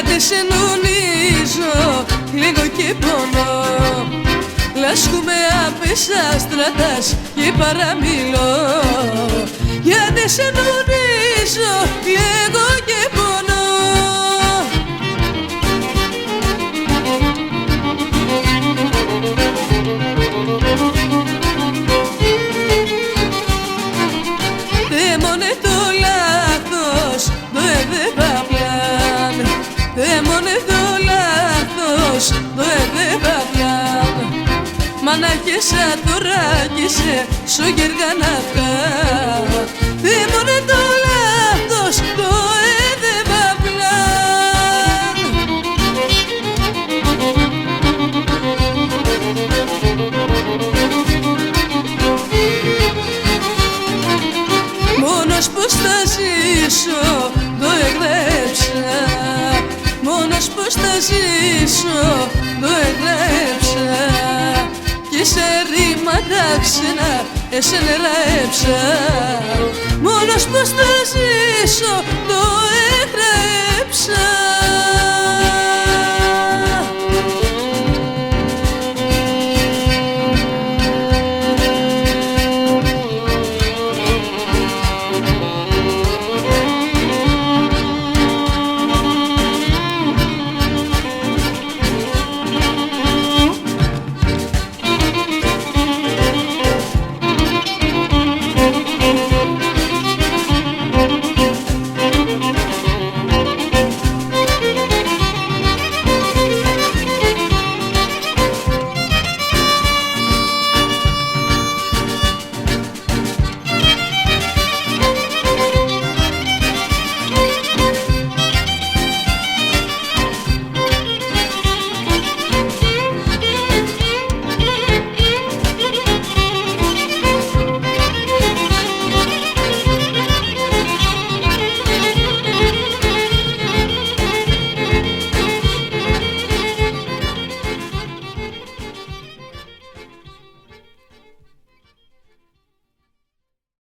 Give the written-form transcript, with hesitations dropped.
γιατί σε νονίζω λίγο και πονώ. Λάσκουμε απέσα στρατάς και παραμιλώ, γιατί σε νονίζω λίγο και πονώ. Δαίμονε το λάθος, το έδεβα πλάν. Δαίμονε το λάθος, το έδεβα πλάν. Μανάκισα τώρα κι σε σογεργανάφκα. Δαίμονε το λάθος, το έδεβα πλάν. Μόνος πως θα ζήσω, το έγραψα. Μόνος πως θα ζήσω, το έγραψα. Και σε ρήματα ξένα εσένα έψα. Μόνος πως θα ζήσω, το έγραψα.